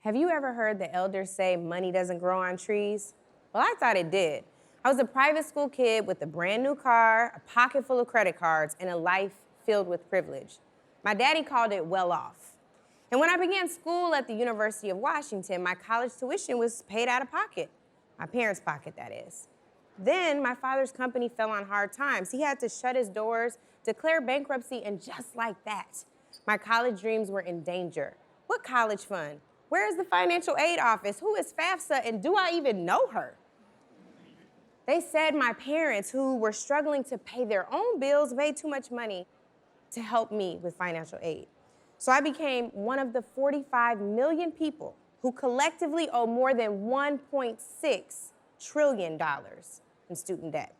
Have you ever heard the elders say money doesn't grow on trees? Well, I thought it did. I was a private school kid with a brand new car, a pocket full of credit cards, and a life filled with privilege. My daddy called it well off. And when I began school at the University of Washington, my college tuition was paid out of pocket. My parents' pocket, that is. Then my father's company fell on hard times. He had to shut his doors, declare bankruptcy, and just like that, my college dreams were in danger. What college fund? Where is the financial aid office? Who is FAFSA, and do I even know her? They said my parents, who were struggling to pay their own bills, made too much money to help me with financial aid. So I became one of the 45 million people who collectively owe more than $1.6 trillion in student debt.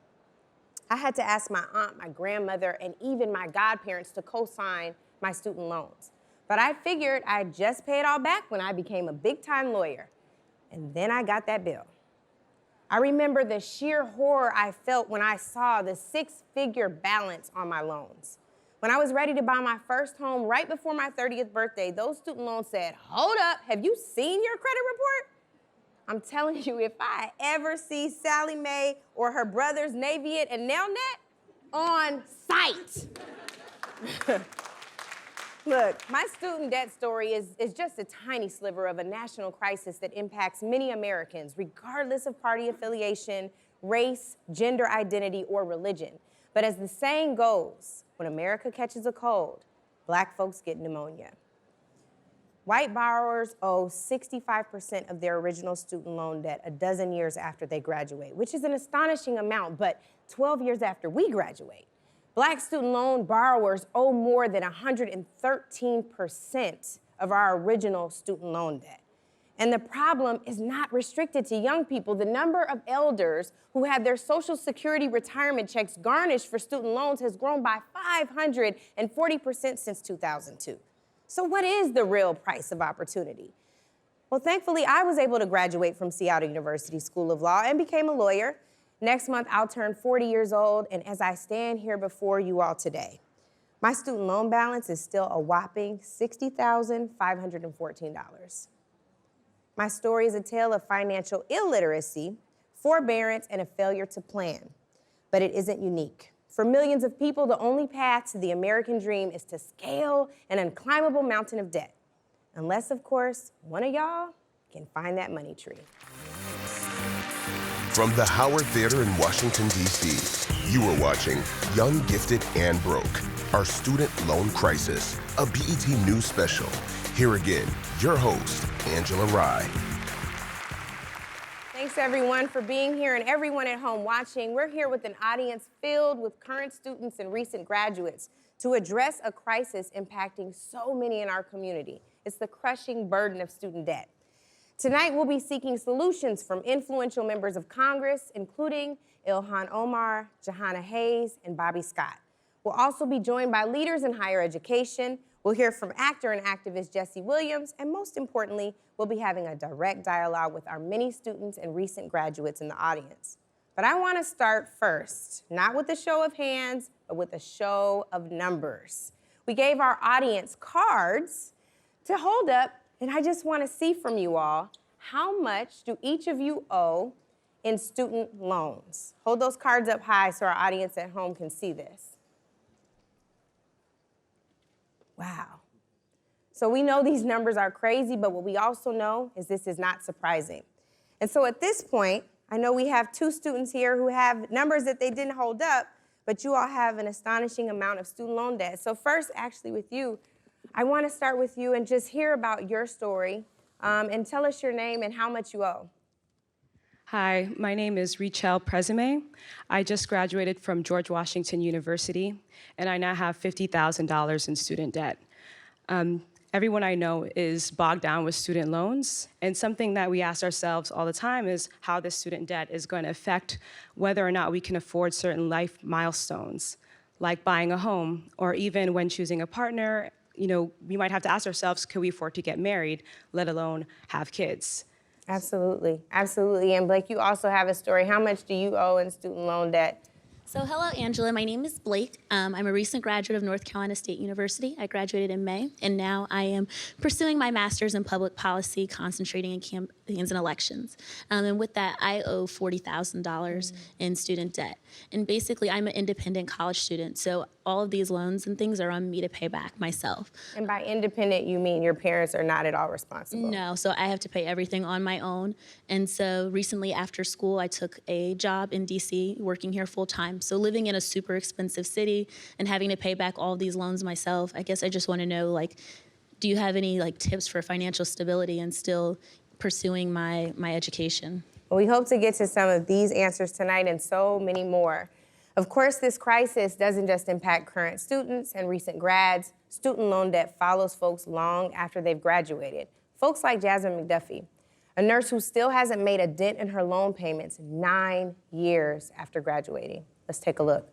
I had to ask my aunt, my grandmother, and even my godparents to co-sign my student loans. But I figured I'd just pay it all back when I became a big-time lawyer. And then I got that bill. I remember the sheer horror I felt when I saw the six-figure balance on my loans. When I was ready to buy my first home right before my 30th birthday, those student loans said, "Hold up, have you seen your credit report?" I'm telling you, if I ever see Sally Mae or her brothers, Naviet and Nelnet, on site. Look, my student debt story is just a tiny sliver of a national crisis that impacts many Americans, regardless of party affiliation, race, gender identity, or religion. But as the saying goes, when America catches a cold, Black folks get pneumonia. White borrowers owe 65% of their original student loan debt a dozen years after they graduate, which is an astonishing amount, but 12 years after we graduate. Black student loan borrowers owe more than 113% of our original student loan debt. And the problem is not restricted to young people. The number of elders who have their Social Security retirement checks garnished for student loans has grown by 540% since 2002. So what is the real price of opportunity? Well, thankfully, I was able to graduate from Seattle University School of Law and became a lawyer. Next month, I'll turn 40 years old, and as I stand here before you all today, my student loan balance is still a whopping $60,514. My story is a tale of financial illiteracy, forbearance, and a failure to plan. But it isn't unique. For millions of people, the only path to the American dream is to scale an unclimbable mountain of debt. Unless, of course, one of y'all can find that money tree. From the Howard Theater in Washington, D.C., you are watching Young, Gifted, and Broke, Our Student Loan Crisis, a BET News special. Here again, your host, Angela Rye. Thanks, everyone, for being here, and everyone at home watching. We're here with an audience filled with current students and recent graduates to address a crisis impacting so many in our community. It's the crushing burden of student debt. Tonight, we'll be seeking solutions from influential members of Congress, including Ilhan Omar, Jahana Hayes, and Bobby Scott. We'll also be joined by leaders in higher education. We'll hear from actor and activist Jesse Williams, and most importantly, we'll be having a direct dialogue with our many students and recent graduates in the audience. But I want to start first, not with a show of hands, but with a show of numbers. We gave our audience cards to hold up, and I just want to see from you all, how much do each of you owe in student loans? Hold those cards up high so our audience at home can see this. Wow. So we know these numbers are crazy, but what we also know is this is not surprising. And so at this point, I know we have two students here who have numbers that they didn't hold up, but you all have an astonishing amount of student loan debt. So first, actually with you, I want to start with you and just hear about your story and tell us your name and how much you owe. Hi, my name is Richelle Presume. I just graduated from George Washington University, and I now have $50,000 in student debt. Everyone I know is bogged down with student loans, and something that we ask ourselves all the time is how this student debt is going to affect whether or not we can afford certain life milestones, like buying a home, or even when choosing a partner. You know, we might have to ask ourselves, can we afford to get married, let alone have kids? Absolutely, absolutely. And Blake, you also have a story. How much do you owe in student loan debt? So hello, Angela. My name is Blake. I'm a recent graduate of North Carolina State University. I graduated in May, and now I am pursuing my master's in public policy, concentrating in campaigns and elections. And with that, I owe $40,000 in student debt. And basically, I'm an independent college student, so all of these loans and things are on me to pay back myself. And by independent, you mean your parents are not at all responsible? No, so I have to pay everything on my own. And so recently after school, I took a job in DC, working here full time. So living in a super expensive city and having to pay back all these loans myself, I guess I just want to know, do you have any tips for financial stability and still pursuing my education? Well, we hope to get to some of these answers tonight and so many more. Of course, this crisis doesn't just impact current students and recent grads. Student loan debt follows folks long after they've graduated. Folks like Jasmine McDuffie, a nurse who still hasn't made a dent in her loan payments 9 years after graduating. Let's take a look.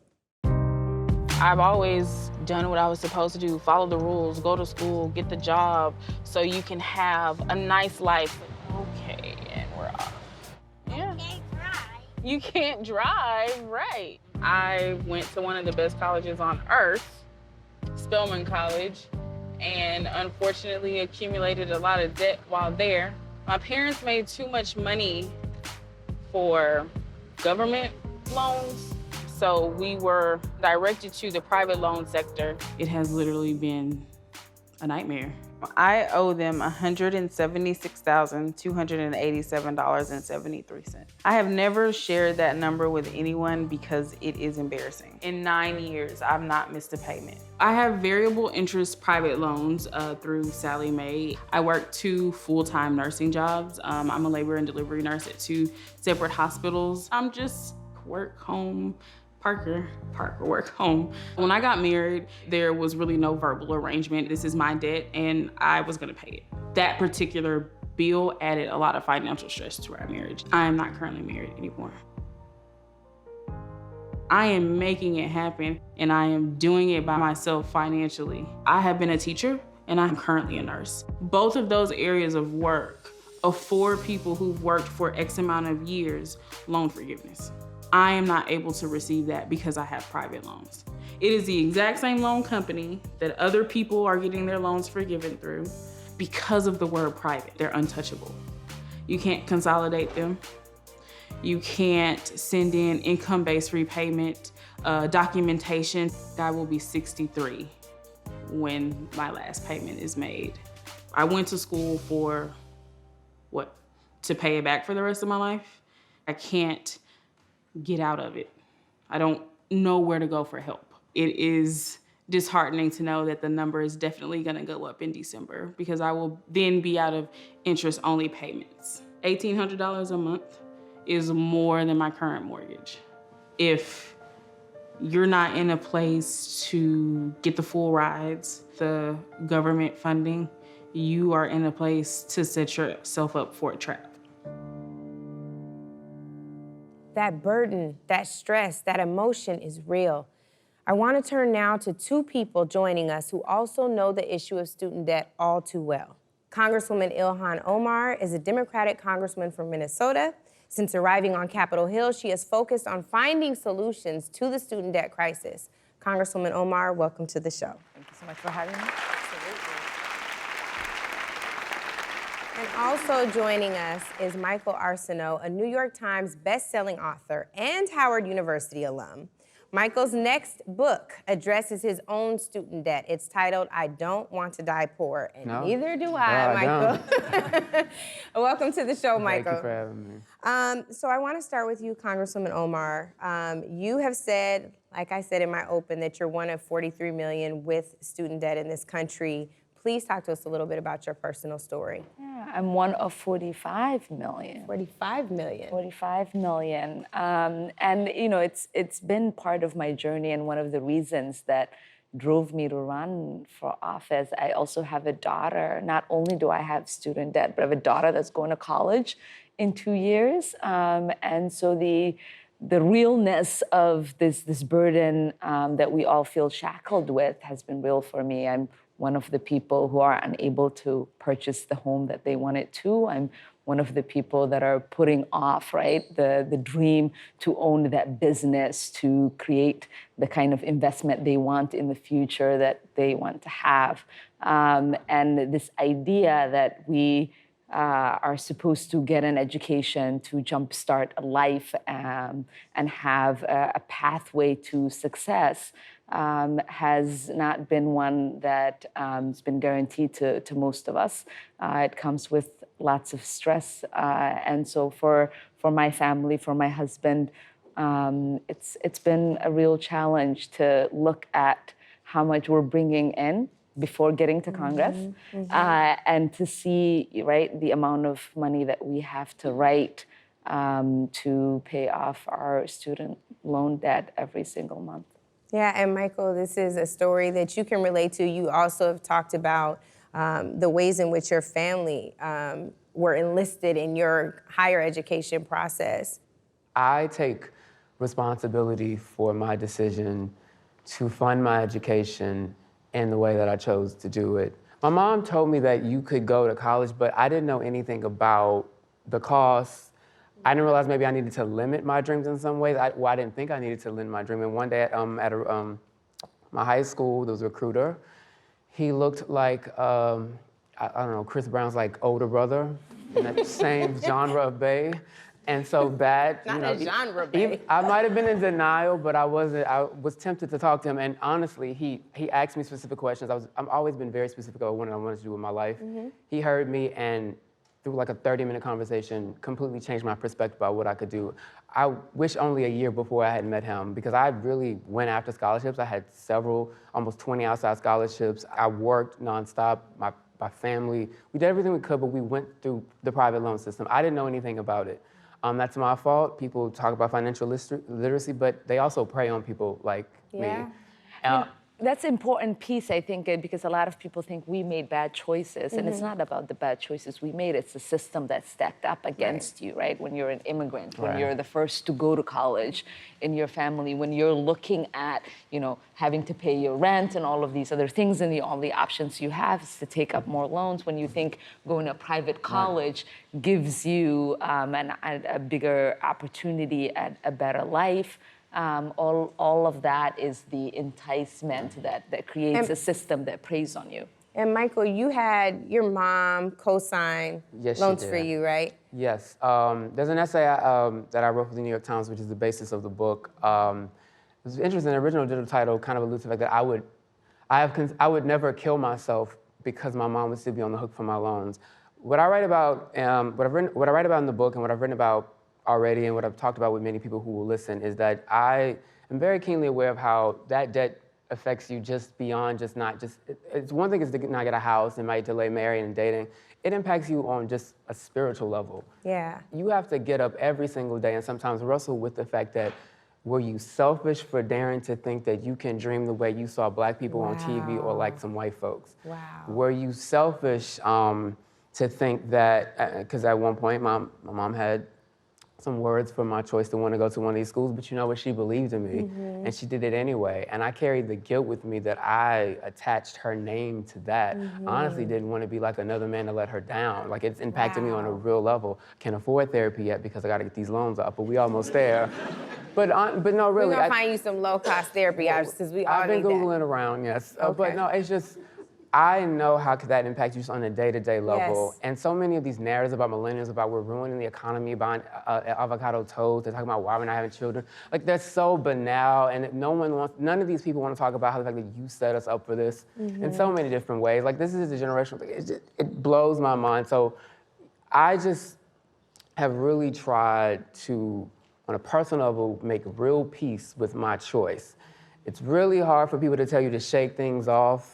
I've always done what I was supposed to do, follow the rules, go to school, get the job, so you can have a nice life. Okay, and we're off. Yeah. You can't drive. You can't drive, right. I went to one of the best colleges on earth, Spelman College, and unfortunately accumulated a lot of debt while there. My parents made too much money for government loans, so we were directed to the private loan sector. It has literally been a nightmare. I owe them $176,287.73. I have never shared that number with anyone because it is embarrassing. In 9 years, I've not missed a payment. I have variable interest private loans through Sallie Mae. I work 2 full-time nursing jobs. I'm a labor and delivery nurse at 2 separate hospitals. I'm just work, home, Parker, work, home. When I got married, there was really no verbal arrangement. This is my debt, and I was gonna pay it. That particular bill added a lot of financial stress to our marriage. I am not currently married anymore. I am making it happen, and I am doing it by myself financially. I have been a teacher, and I'm currently a nurse. Both of those areas of work afford people who've worked for X amount of years loan forgiveness. I am not able to receive that because I have private loans. It is the exact same loan company that other people are getting their loans forgiven through. Because of the word private, they're untouchable. You can't consolidate them. You can't send in income-based repayment documentation. I will be 63 when my last payment is made. I went to school for, to pay it back for the rest of my life? I can't get out of it. I don't know where to go for help. It is disheartening to know that the number is definitely gonna go up in December because I will then be out of interest-only payments. $1,800 a month is more than my current mortgage. If you're not in a place to get the full rides, the government funding, you are in a place to set yourself up for a trap. That burden, that stress, that emotion is real. I want to turn now to 2 people joining us who also know the issue of student debt all too well. Congresswoman Ilhan Omar is a Democratic congressman from Minnesota. Since arriving on Capitol Hill, she has focused on finding solutions to the student debt crisis. Congresswoman Omar, welcome to the show. Thank you so much for having me. And also joining us is Michael Arsenault, a New York Times best-selling author and Howard University alum. Michael's next book addresses his own student debt. It's titled, I Don't Want to Die Poor, and neither do I, Michael. Welcome to the show, Michael. Thank you for having me. So I want to start with you, Congresswoman Omar. You have said, like I said in my open, that you're one of 43 million with student debt in this country. Please talk to us a little bit about your personal story. Yeah, I'm one of 45 million. 45 million. 45 million. And you know, it's been part of my journey and one of the reasons that drove me to run for office. I also have a daughter. Not only do I have student debt, but I have a daughter that's going to college in 2 years. And so the realness of this burden that we all feel shackled with has been real for me. I'm one of the people who are unable to purchase the home that they wanted to. I'm one of the people that are putting off, right, the dream to own that business, to create the kind of investment they want in the future that they want to have. And this idea that we are supposed to get an education to jumpstart a life and have a pathway to success has not been one that has been guaranteed to most of us. It comes with lots of stress. And so for my family, for my husband, it's been a real challenge to look at how much we're bringing in before getting to Congress, and to see, right, the amount of money that we have to write to pay off our student loan debt every single month. Yeah, and Michael, this is a story that you can relate to. You also have talked about the ways in which your family were enlisted in your higher education process. I take responsibility for my decision to fund my education in the way that I chose to do it. My mom told me that you could go to college, but I didn't know anything about the costs. I didn't realize maybe I needed to limit my dreams in some ways. I didn't think I needed to limit my dream. And one day at my high school, there was a recruiter. He looked like, I don't know, Chris Brown's like older brother in that same genre of bae. And so that, Not you know, a genre, babe. I might have been in denial, but I was tempted to talk to him. And honestly, he asked me specific questions. I've always been very specific about what I wanted to do with my life. He heard me, and through like a 30-minute conversation, completely changed my perspective about what I could do. I wish only a year before I had met him, because I really went after scholarships. I had several, almost 20 outside scholarships. I worked nonstop. My family, we did everything we could, but we went through the private loan system. I didn't know anything about it. That's my fault. People talk about financial literacy, but they also prey on people like me. That's an important piece, I think, because a lot of people think we made bad choices, and it's not about the bad choices we made. It's the system that's stacked up against you, right? When you're an immigrant, when you're the first to go to college in your family, when you're looking at, you know, having to pay your rent and all of these other things, and the only options you have is to take up more loans. When you think going to a private college gives you a bigger opportunity at a better life. All of that is the enticement that creates a system that preys on you. And Michael, you had your mom co-sign loans for you, right? Yes. There's an essay that I wrote for the New York Times, which is the basis of the book. It was interesting. The original digital title kind of alludes to the fact that I would never kill myself because my mom would still be on the hook for my loans. What I write about, what I write about in the book, and what I've written about already, and what I've talked about with many people who will listen, is that I am very keenly aware of how that debt affects you just beyond it's one thing is to not get a house and might delay marrying and dating. It impacts you on just a spiritual level. Yeah. You have to get up every single day and sometimes wrestle with the fact that, were you selfish for daring to think that you can dream the way you saw black people on TV or like some white folks? Wow. Were you selfish to think that, because at one point my mom had some words for my choice to want to go to one of these schools, but you know what, she believed in me, and she did it anyway. And I carried the guilt with me that I attached her name to that. I honestly didn't want to be like another man to let her down. Like, it's impacted me on a real level. Can't afford therapy yet because I got to get these loans up, but we almost there. But no, really. We're gonna find you some low-cost therapy options, because we all I've been need Googling that. around, yes. Okay. But no, it's just, I know how could that impact you on a day-to-day level. Yes. And so many of these narratives about millennials, about we're ruining the economy, buying avocado toast, they're talking about why we're not having children. Like, they're so banal, and none of these people want to talk about how the fact that you set us up for this in so many different ways. Like, this is a generational thing. It blows my mind. So I just have really tried to, on a personal level, make real peace with my choice. It's really hard for people to tell you to shake things off.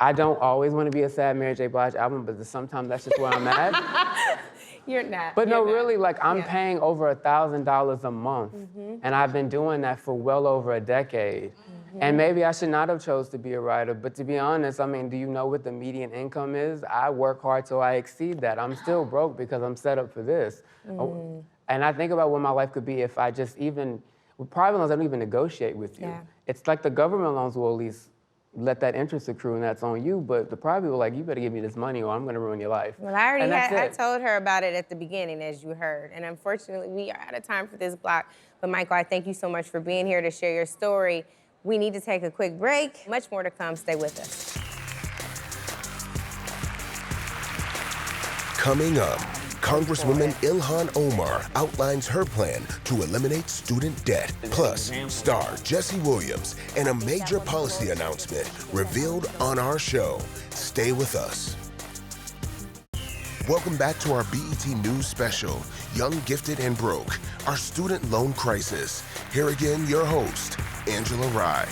I don't always want to be a sad Mary J. Blige album, but sometimes that's just where I'm at. You're not. But no, you're really, not. like, I'm paying over $1,000 a month, and I've been doing that for well over a decade. And maybe I should not have chose to be a writer, but to be honest, I mean, do you know what the median income is? I work hard till I exceed that. I'm still broke because I'm set up for this. And I think about what my life could be if I just with private loans, I don't even negotiate with you. Yeah. It's like the government loans will at least let that interest accrue, and that's on you. But the private people were like, you better give me this money or I'm gonna ruin your life. Well, I And that's I it. told her about it at the beginning, as you heard. And unfortunately, we are out of time for this block. But Michael, I thank you so much for being here to share your story. We need to take a quick break. Much more to come. Stay with us. Coming up, Congresswoman Ilhan Omar outlines her plan to eliminate student debt. Plus, star Jesse Williams and a major policy announcement revealed on our show. Stay with us. Welcome back to our BET News special, Young, Gifted, and Broke, our student loan crisis. Here again, your host, Angela Rye.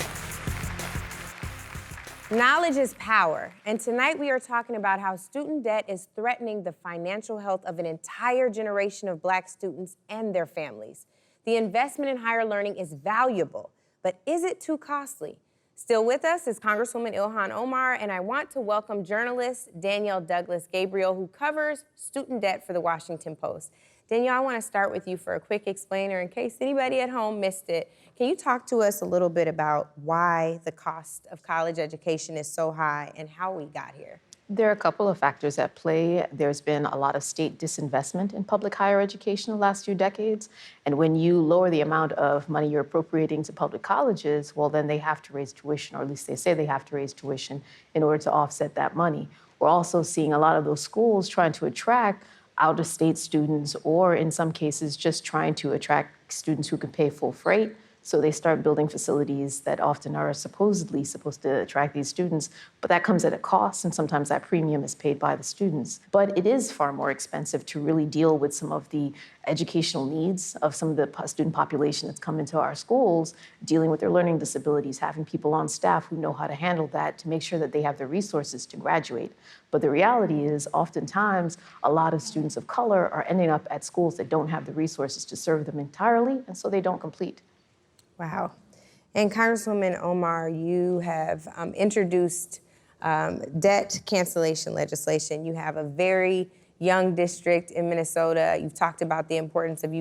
Knowledge is power, and tonight we are talking about how student debt is threatening the financial health of an entire generation of Black students and their families. The investment in higher learning is valuable, but is it too costly? Still with us is Congresswoman Ilhan Omar, and I want to welcome journalist Danielle Douglas Gabriel, who covers student debt for the Washington Post. Danielle, I want to start with you for a quick explainer in case anybody at home missed it. Can you talk to us a little bit about why the cost of college education is so high and how we got here? There are a couple of factors at play. There's been a lot of state disinvestment in public higher education in the last few decades. And when you lower the amount of money you're appropriating to public colleges, well, then they have to raise tuition, or at least they say they have to raise tuition in order to offset that money. We're also seeing a lot of those schools trying to attract out-of-state students, or in some cases, just trying to attract students who can pay full freight. So they start building facilities that often are supposedly supposed to attract these students, but that comes at a cost, and sometimes that premium is paid by the students. But it is far more expensive to really deal with some of the educational needs of some of the student population that's come into our schools, dealing with their learning disabilities, having people on staff who know how to handle that to make sure that they have the resources to graduate. But the reality is, oftentimes, a lot of students of color are ending up at schools that don't have the resources to serve them entirely, and so they don't complete. Wow. And Congresswoman Omar, you have introduced debt cancellation legislation. You have a very young district in Minnesota. You've talked about the importance of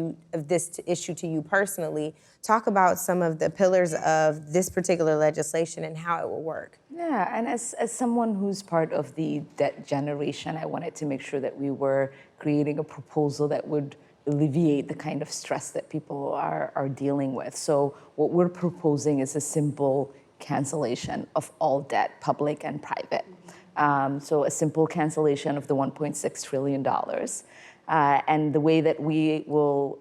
this issue to you personally. Talk about some of the pillars of this particular legislation and how it will work. Yeah, and as someone who's part of the debt generation, I wanted to make sure that we were creating a proposal that would alleviate the kind of stress that people are dealing with. So what we're proposing is a simple cancellation of all debt, public and private. So a simple cancellation of the $1.6 trillion. And the way that we will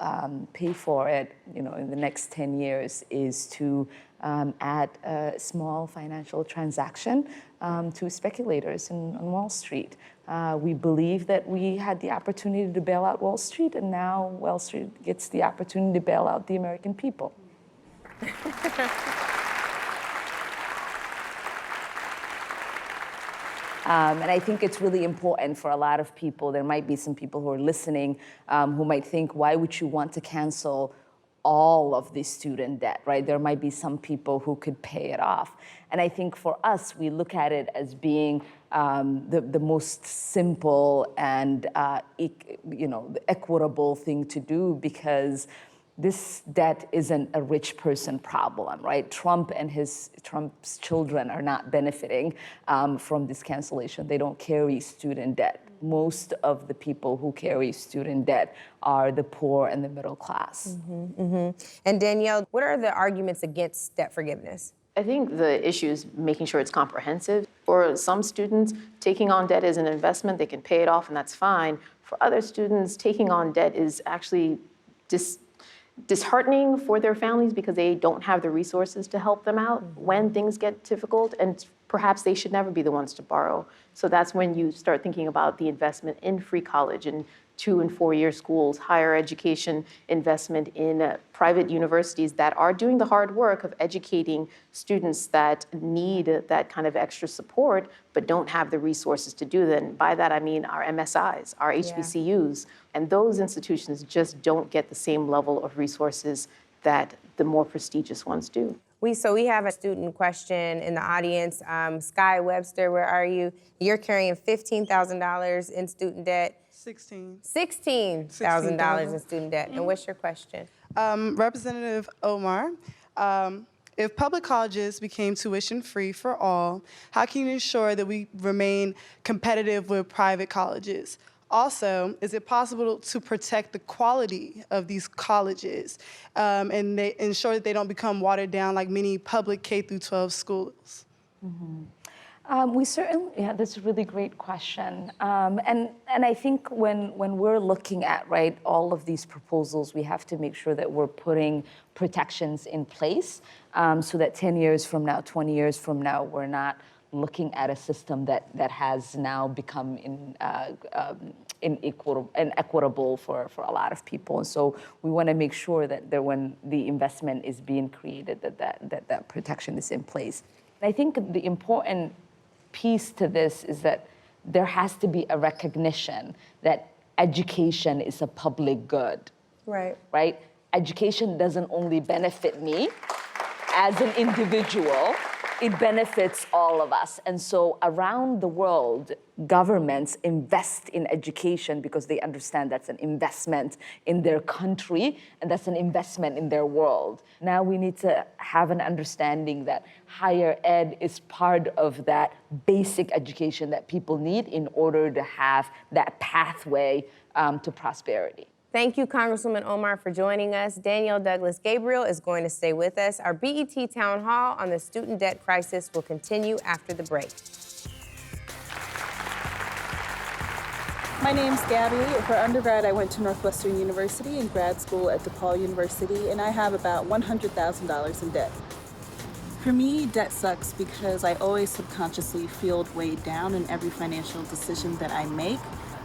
pay for it, in the next 10 years is to add a small financial transaction to speculators on Wall Street. We believe that we had the opportunity to bail out Wall Street, and now Wall Street gets the opportunity to bail out the American people. And I think it's really important for a lot of people. There might be some people who are listening who might think, why would you want to cancel all of the student debt, right? There might be some people who could pay it off. And I think for us, we look at it as being the most simple and the equitable thing to do, because this debt isn't a rich person problem, right? Trump's children are not benefiting from this cancellation. They don't carry student debt. Most of the people who carry student debt are the poor and the middle class. Mm-hmm, mm-hmm. And Danielle, what are the arguments against debt forgiveness? I think the issue is making sure it's comprehensive. For some students, taking on debt is an investment. They can pay it off, and that's fine. For other students, taking on debt is actually disheartening for their families because they don't have the resources to help them out when things get difficult, and perhaps they should never be the ones to borrow. So that's when you start thinking about the investment in free college and 2- and 4-year schools, higher education, investment in private universities that are doing the hard work of educating students that need that kind of extra support but don't have the resources to do that. And by that I mean our MSIs, our HBCUs. And those institutions just don't get the same level of resources that the more prestigious ones do. So we have a student question in the audience. Sky Webster, where are you? You're carrying $15,000 in student debt. $16,000 in student debt. And what's your question? Representative Omar, If public colleges became tuition-free for all, how can you ensure that we remain competitive with private colleges? Also, is it possible to protect the quality of these colleges and they ensure that they don't become watered down like many public K through 12 schools? We certainly, yeah, that's a really great question. And I think when we're looking at, right, all of these proposals, we have to make sure that we're putting protections in place so that 10 years from now, 20 years from now, we're not looking at a system that has now become inequitable for a lot of people. And so we want to make sure that when the investment is being created, that protection is in place. And I think the important piece to this is that there has to be a recognition that education is a public good. Right? Education doesn't only benefit me as an individual, it benefits all of us. And so around the world, governments invest in education because they understand that's an investment in their country and that's an investment in their world. Now we need to have an understanding that higher ed is part of that basic education that people need in order to have that pathway to prosperity. Thank you, Congresswoman Omar, for joining us. Danielle Douglas-Gabriel is going to stay with us. Our BET Town Hall on the student debt crisis will continue after the break. My name's Gabby. For undergrad, I went to Northwestern University and grad school at DePaul University, and I have about $100,000 in debt. For me, debt sucks because I always subconsciously feel weighed down in every financial decision that I make.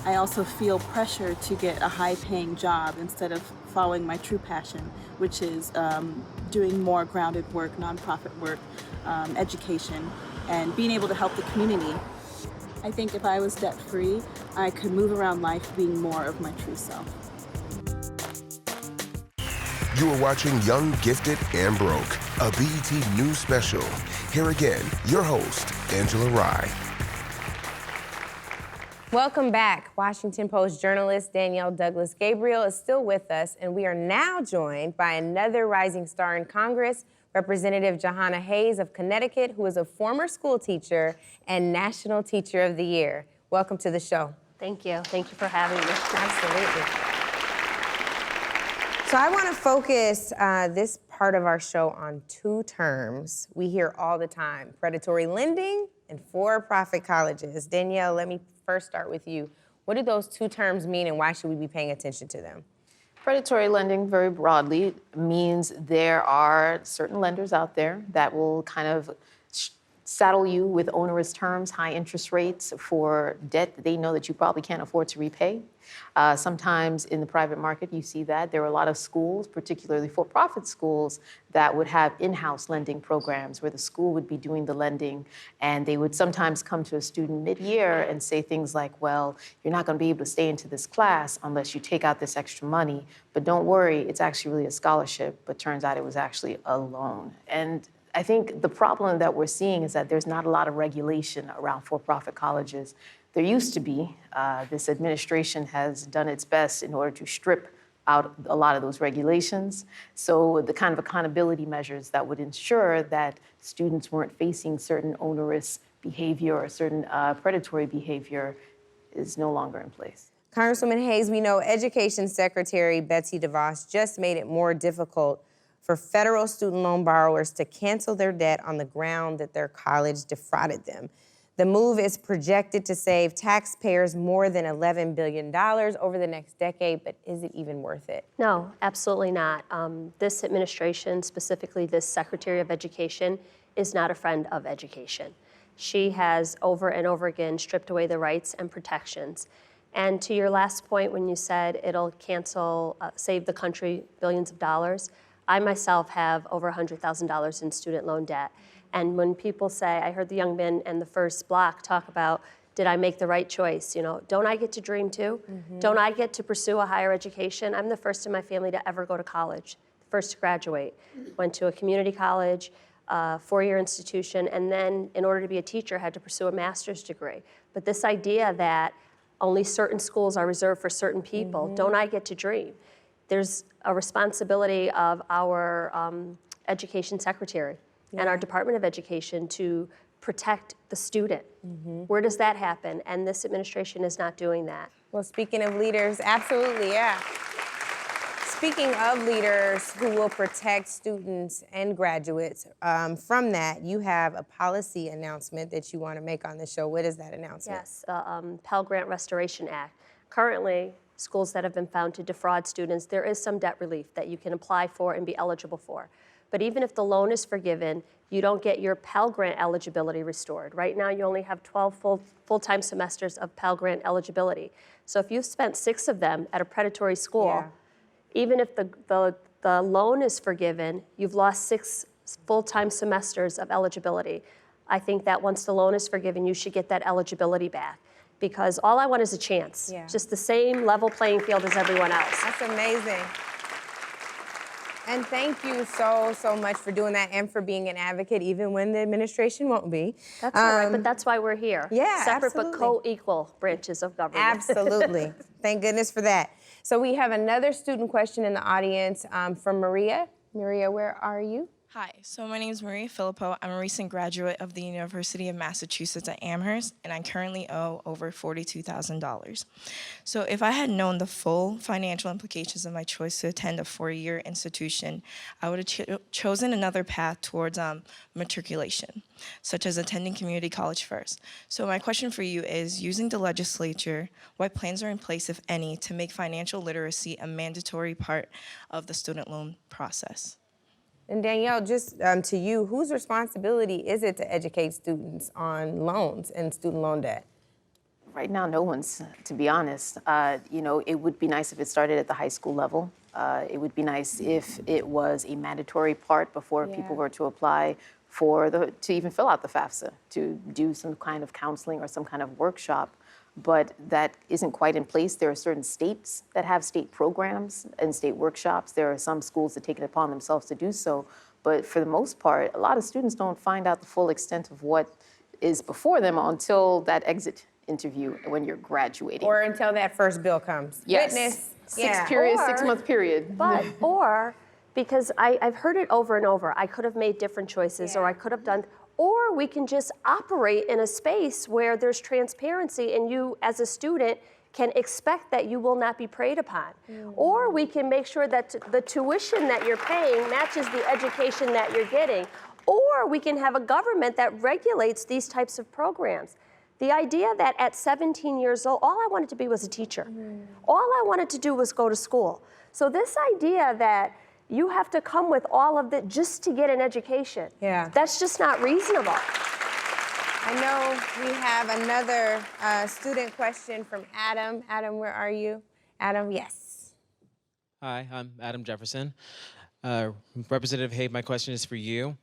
I also feel pressure to get a high-paying job instead of following my true passion, which is doing more grounded work, nonprofit work, education, and being able to help the community. I think if I was debt-free, I could move around life being more of my true self. You are watching Young, Gifted, and Broke, a BET News special. Here again, your host, Angela Rye. Welcome back. Washington Post journalist Danielle Douglas-Gabriel is still with us, and we are now joined by another rising star in Congress, Representative Jahana Hayes of Connecticut, who is a former school teacher and National Teacher of the Year. Welcome to the show. Thank you. Thank you for having me. Absolutely. So I want to focus this part of our show on two terms we hear all the time: predatory lending and for-profit colleges. Danielle, let me first start with you. What do those two terms mean, and why should we be paying attention to them? Predatory lending, very broadly, means there are certain lenders out there that will kind of saddle you with onerous terms, high interest rates for debt that they know that you probably can't afford to repay. Sometimes in the private market, you see that. There are a lot of schools, particularly for-profit schools, that would have in-house lending programs where the school would be doing the lending, and they would sometimes come to a student mid-year and say things like, well, you're not going to be able to stay into this class unless you take out this extra money, but don't worry, it's actually really a scholarship, but turns out it was actually a loan. And I think the problem that we're seeing is that there's not a lot of regulation around for-profit colleges. There used to be. This administration has done its best in order to strip out a lot of those regulations. So the kind of accountability measures that would ensure that students weren't facing certain onerous behavior or certain predatory behavior is no longer in place. Congresswoman Hayes, we know Education Secretary Betsy DeVos just made it more difficult for federal student loan borrowers to cancel their debt on the ground that their college defrauded them. The move is projected to save taxpayers more than $11 billion over the next decade, but is it even worth it? No, absolutely not. This administration, specifically this Secretary of Education, is not a friend of education. She has over and over again stripped away the rights and protections. And to your last point, when you said it'll save the country billions of dollars, I myself have over $100,000 in student loan debt. And when people say, I heard the young men in the first block talk about, did I make the right choice? You know, don't I get to dream too? Mm-hmm. Don't I get to pursue a higher education? I'm the first in my family to ever go to college, the first to graduate. Went to a community college, four-year institution, and then in order to be a teacher, had to pursue a master's degree. But this idea that only certain schools are reserved for certain people, don't I get to dream? There's a responsibility of our education secretary and our Department of Education to protect the student. Where does that happen? And this administration is not doing that. Well, speaking of leaders, absolutely, yeah. Speaking of leaders who will protect students and graduates, from that, you have a policy announcement that you want to make on the show. What is that announcement? Yes, the Pell Grant Restoration Act. Currently, schools that have been found to defraud students, there is some debt relief that you can apply for and be eligible for. But even if the loan is forgiven, you don't get your Pell Grant eligibility restored. Right now, you only have 12 full-time semesters of Pell Grant eligibility. So if you've spent 6 of them at a predatory school, even if the loan is forgiven, you've lost 6 full-time semesters of eligibility. I think that once the loan is forgiven, you should get that eligibility back. Because all I want is a chance. Just the same level playing field as everyone else. That's amazing. And thank you so much for doing that and for being an advocate, even when the administration won't be. That's all right, but that's why we're here. Yeah, Separate absolutely. but co-equal branches of government. Absolutely. Thank goodness for that. So we have another student question in the audience from Maria. Maria, where are you? Hi, so my name is Maria Filippo. I'm a recent graduate of the University of Massachusetts at Amherst, and I currently owe over $42,000. So if I had known the full financial implications of my choice to attend a 4-year institution, I would have chosen another path towards matriculation, such as attending community college first. So my question for you is, using the legislature, what plans are in place, if any, to make financial literacy a mandatory part of the student loan process? And Danielle, just to you, whose responsibility is it to educate students on loans and student loan debt? Right now, no one's, to be honest. It would be nice if it started at the high school level. It would be nice if it was a mandatory part before people were to apply to even fill out the FAFSA, to do some kind of counseling or some kind of workshop. But that isn't quite in place. There are certain states that have state programs and state workshops. There are some schools that take it upon themselves to do so. But for the most part, a lot of students don't find out the full extent of what is before them until that exit interview when you're graduating. Or until that first bill comes. Yes. Witness. 6-month period. But, or, because I've heard it over and over, I could have made different choices, or I could have done, or we can just operate in a space where there's transparency and you, as a student, can expect that you will not be preyed upon. Or we can make sure that the tuition that you're paying matches the education that you're getting. Or we can have a government that regulates these types of programs. The idea that at 17 years old, all I wanted to be was a teacher. All I wanted to do was go to school. So this idea that you have to come with all of that just to get an education. That's just not reasonable. I know we have another student question from Adam. Adam, where are you? Adam, yes. Hi, I'm Adam Jefferson. Representative Hague, my question is for you.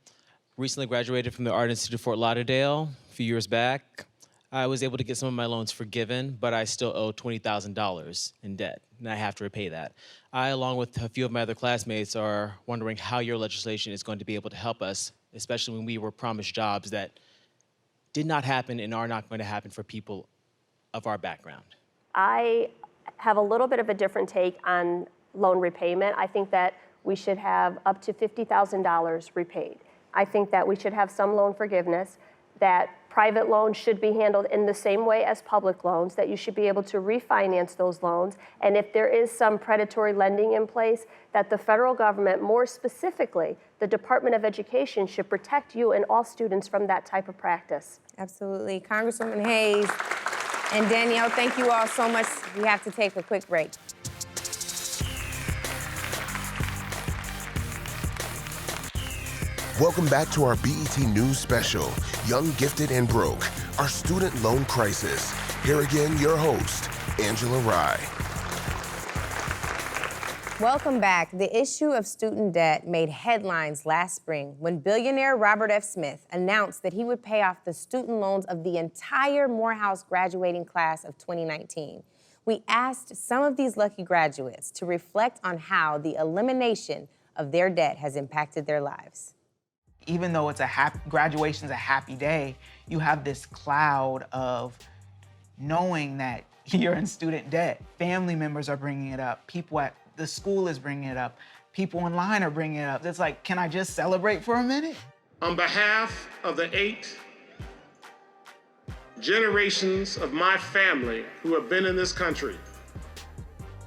Recently graduated from the Art Institute of Fort Lauderdale a few years back. I was able to get some of my loans forgiven, but I still owe $20,000 in debt, and I have to repay that. I, along with a few of my other classmates, are wondering how your legislation is going to be able to help us, especially when we were promised jobs that did not happen and are not going to happen for people of our background. I have a little bit of a different take on loan repayment. I think that we should have up to $50,000 repaid. I think that we should have some loan forgiveness, that private loans should be handled in the same way as public loans, that you should be able to refinance those loans, and if there is some predatory lending in place, that the federal government, more specifically, the Department of Education, should protect you and all students from that type of practice. Absolutely. Congresswoman Hayes and Danielle, thank you all so much. We have to take a quick break. Welcome back to our BET News special, Young, Gifted, and Broke, our student loan crisis. Here again, your host, Angela Rye. Welcome back. The issue of student debt made headlines last spring when billionaire Robert F. Smith announced that he would pay off the student loans of the entire Morehouse graduating class of 2019. We asked some of these lucky graduates to reflect on how the elimination of their debt has impacted their lives. Even though it's graduation's a happy day, you have this cloud of knowing that you're in student debt. Family members are bringing it up. People at the school is bringing it up. people in line are bringing it up. It's like, can I just celebrate for a minute? On behalf of the 8 generations of my family who have been in this country,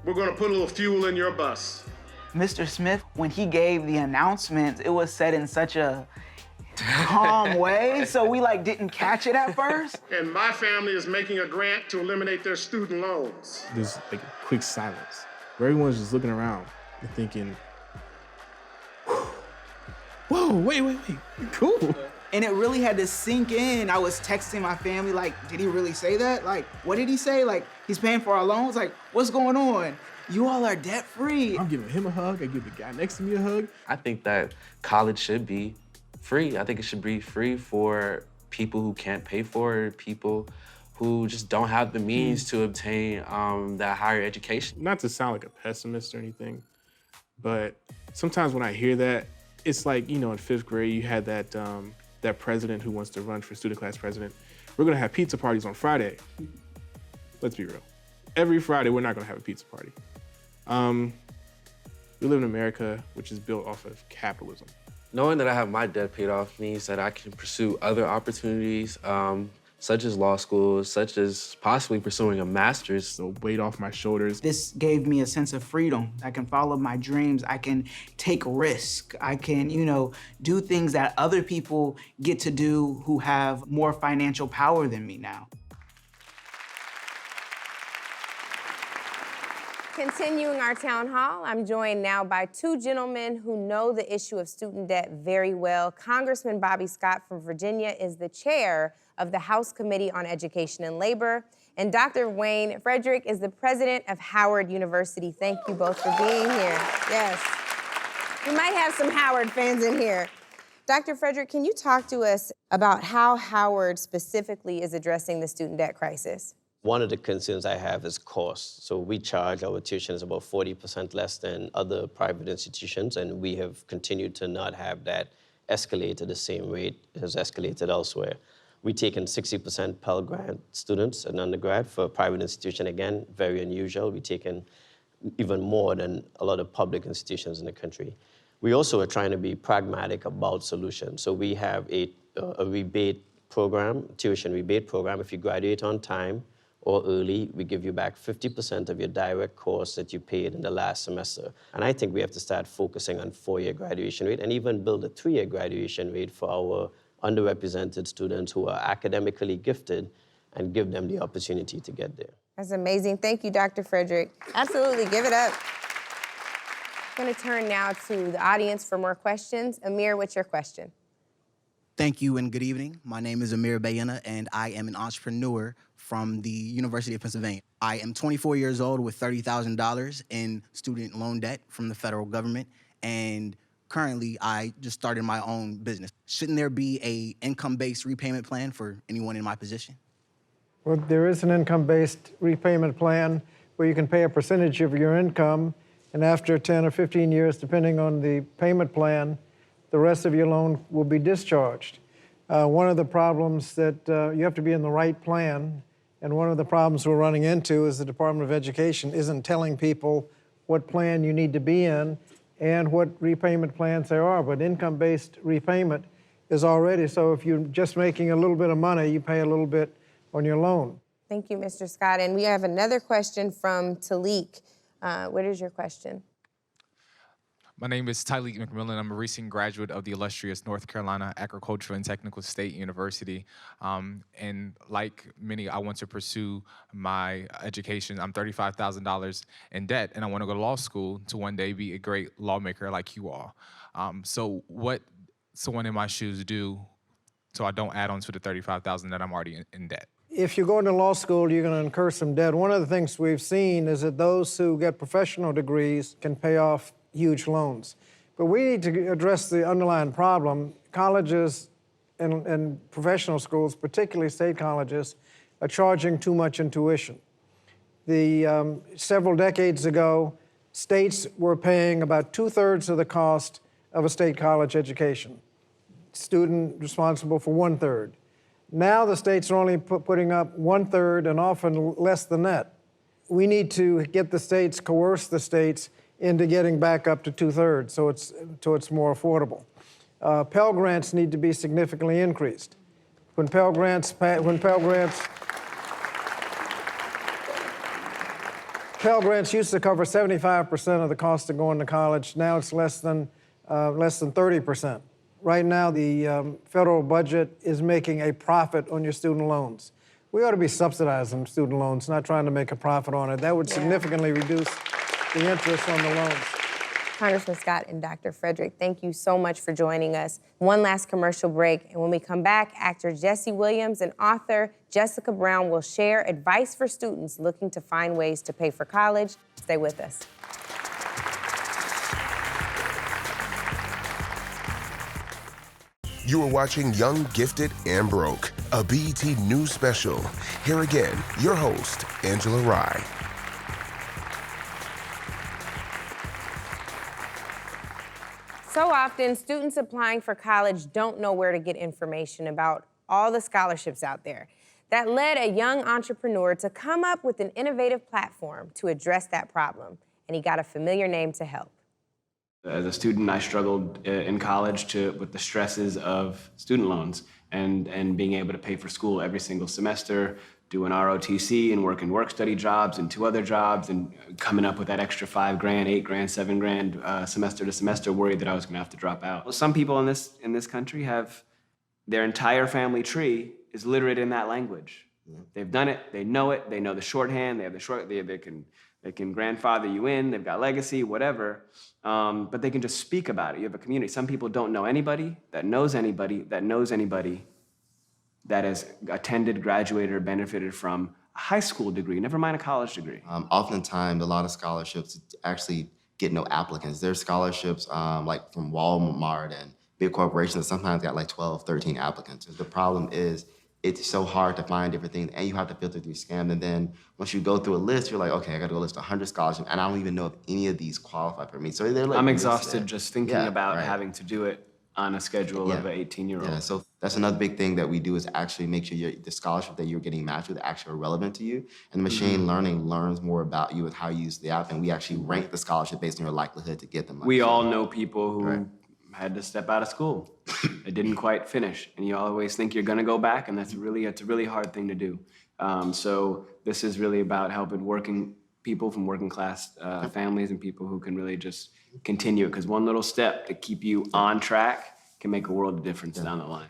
we're gonna put a little fuel in your bus. Mr. Smith, when he gave the announcement, it was said in such a calm way, so we didn't catch it at first. And my family is making a grant to eliminate their student loans. There's a quick silence where everyone's just looking around and thinking, whoa, wait, cool. And it really had to sink in. I was texting my family, did he really say that? What did he say? He's paying for our loans? What's going on? You all are debt-free. I'm giving him a hug. I give the guy next to me a hug. I think that college should be free. I think it should be free for people who can't pay for it, people who just don't have the means to obtain that higher education. Not to sound like a pessimist or anything, but sometimes when I hear that, it's like, in 5th grade, you had that president who wants to run for student class president. We're gonna have pizza parties on Friday. Let's be real. Every Friday, we're not gonna have a pizza party. We live in America, which is built off of capitalism. Knowing that I have my debt paid off means that I can pursue other opportunities, such as law school, such as possibly pursuing a master's. The weight off my shoulders. This gave me a sense of freedom. I can follow my dreams. I can take risk. I can, do things that other people get to do who have more financial power than me now. Continuing our town hall, I'm joined now by 2 gentlemen who know the issue of student debt very well. Congressman Bobby Scott from Virginia is the chair of the House Committee on Education and Labor, and Dr. Wayne Frederick is the president of Howard University. Thank you both for being here. Yes. We might have some Howard fans in here. Dr. Frederick, can you talk to us about how Howard specifically is addressing the student debt crisis? One of the concerns I have is cost. So we charge our tuitions about 40% less than other private institutions, and we have continued to not have that escalate at the same rate as escalated elsewhere. We take in 60% Pell Grant students in undergrad for a private institution. Again, very unusual. We take in even more than a lot of public institutions in the country. We also are trying to be pragmatic about solutions. So we have a rebate program, tuition rebate program. If you graduate on time or early, we give you back 50% of your direct costs that you paid in the last semester. And I think we have to start focusing on 4-year graduation rate and even build a 3-year graduation rate for our underrepresented students who are academically gifted and give them the opportunity to get there. That's amazing. Thank you, Dr. Frederick. Absolutely, give it up. I'm gonna turn now to the audience for more questions. Amir, what's your question? Thank you and good evening. My name is Amir Bayena and I am an entrepreneur from the University of Pennsylvania. I am 24 years old with $30,000 in student loan debt from the federal government, and currently I just started my own business. Shouldn't there be a income-based repayment plan for anyone in my position? Well, there is an income-based repayment plan where you can pay a percentage of your income, and after 10 or 15 years, depending on the payment plan, the rest of your loan will be discharged. One of the problems that you have to be in the right plan, and one of the problems we're running into is the Department of Education isn't telling people what plan you need to be in and what repayment plans there are. But income-based repayment is already, so if you're just making a little bit of money, you pay a little bit on your loan. Thank you, Mr. Scott. And we have another question from Talik. What is your question? My name is Tyleek McMillan. I'm a recent graduate of the illustrious North Carolina Agricultural and Technical State University. And like many, I want to pursue my education. I'm $35,000 in debt, and I want to go to law school to one day be a great lawmaker like you all. So what someone in my shoes do so I don't add on to the $35,000 that I'm already in debt? If you go into law school, you're going to incur some debt. One of the things we've seen is that those who get professional degrees can pay off huge loans. But we need to address the underlying problem. Colleges and professional schools, particularly state colleges, are charging too much in tuition. Several decades ago, states were paying about 2/3 of the cost of a state college education. Student responsible for 1/3. Now the states are only putting up 1/3 and often less than that. We need to get the states, coerce the states into getting back up to 2/3, so it's more affordable. Pell Grants need to be significantly increased. When Pell Grants used to cover 75% of the cost of going to college. Now it's less than 30%. Right now, the federal budget is making a profit on your student loans. We ought to be subsidizing student loans, not trying to make a profit on it. That would significantly reduce the interest on the loans. Congressman Scott and Dr. Frederick, thank you so much for joining us. One last commercial break, and when we come back, actor Jesse Williams and author Jessica Brown will share advice for students looking to find ways to pay for college. Stay with us. You are watching Young, Gifted, and Broke, a BET News special. Here again, your host, Angela Rye. So often, students applying for college don't know where to get information about all the scholarships out there. That led a young entrepreneur to come up with an innovative platform to address that problem, and he got a familiar name to help. As a student, I struggled in college with the stresses of student loans and being able to pay for school every single semester, doing ROTC and working work-study jobs and 2 other jobs and coming up with that extra $5 grand, $8 grand, $7 grand semester to semester, worried that I was gonna have to drop out. Well, some people in this country have their entire family tree is literate in that language. They've done it, they know the shorthand, they can grandfather you in, they've got legacy, whatever, but they can just speak about it. You have a community. Some people don't know anybody that knows anybody that knows anybody that has attended, graduated, or benefited from a high school degree, never mind a college degree. Oftentimes, a lot of scholarships actually get no applicants. There's scholarships like from Walmart and big corporations that sometimes got like 12, 13 applicants. The problem is it's so hard to find different things, and you have to filter through scam. And then once you go through a list, you're like, okay, I got to go list 100 scholarships, and I don't even know if any of these qualify for me. So they're like, I'm exhausted just thinking about having to do it on a schedule of an 18-year-old. Yeah, so that's another big thing that we do is actually make sure the scholarship that you're getting matched with actually are relevant to you. And the machine learning learns more about you and how you use the app, and we actually rank the scholarship based on your likelihood to get them. We all know people who had to step out of school. It didn't quite finish, and you always think you're gonna go back, and it's a really hard thing to do. So this is really about helping working people from working class families and people who can really just continue it, because one little step to keep you on track can make a world of difference down the line.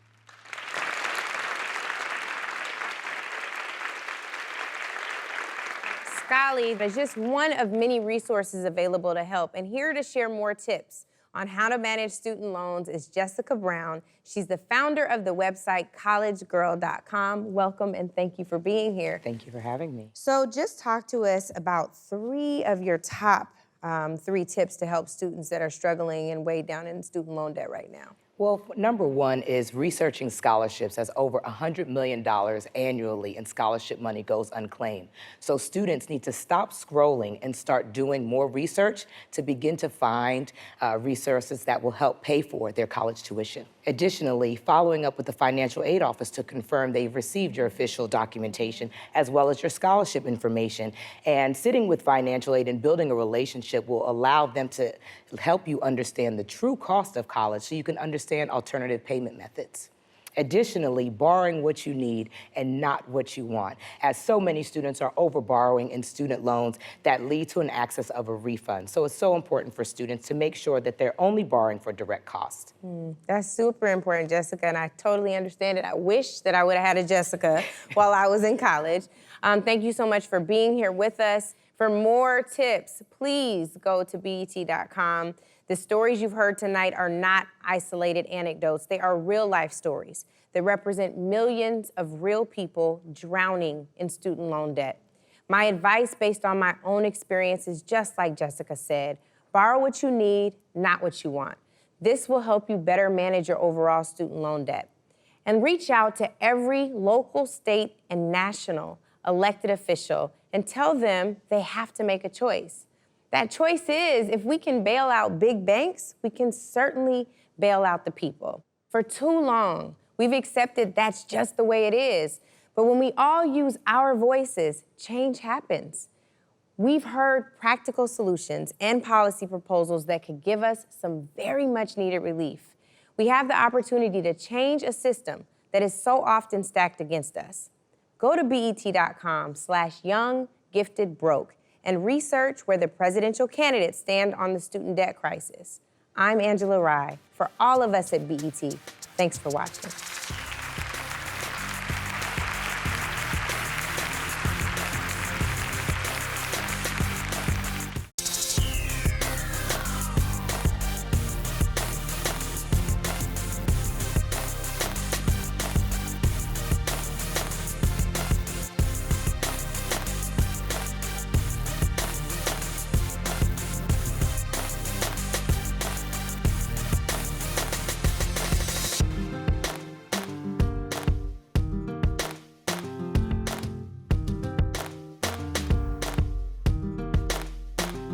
Scholly is just one of many resources available to help, and here to share more tips on how to manage student loans is Jessica Brown. She's the founder of the website collegegirl.com. Welcome and thank you for being here. Thank you for having me. So just talk to us about 3 of your top 3 tips to help students that are struggling and weighed down in student loan debt right now. Well, number one is researching scholarships, as over $100 million annually in scholarship money goes unclaimed. So students need to stop scrolling and start doing more research to begin to find resources that will help pay for their college tuition. Additionally, following up with the financial aid office to confirm they've received your official documentation as well as your scholarship information. And sitting with financial aid and building a relationship will allow them to help you understand the true cost of college so you can understand alternative payment methods. Additionally, borrowing what you need and not what you want, as so many students are over-borrowing in student loans that lead to an access of a refund. So it's so important for students to make sure that they're only borrowing for direct cost. That's super important, Jessica, and I totally understand it. I wish that I would have had a Jessica while I was in college. Thank you so much for being here with us. For more tips, please go to BET.com. The stories you've heard tonight are not isolated anecdotes. They are real-life stories that represent millions of real people drowning in student loan debt. My advice, based on my own experience, is just like Jessica said, borrow what you need, not what you want. This will help you better manage your overall student loan debt. And reach out to every local, state, and national elected official and tell them they have to make a choice. That choice is, if we can bail out big banks, we can certainly bail out the people. For too long, we've accepted that's just the way it is. But when we all use our voices, change happens. We've heard practical solutions and policy proposals that could give us some very much needed relief. We have the opportunity to change a system that is so often stacked against us. Go to bet.com/younggiftedbroke and research where the presidential candidates stand on the student debt crisis. I'm Angela Rye. For all of us at BET, thanks for watching.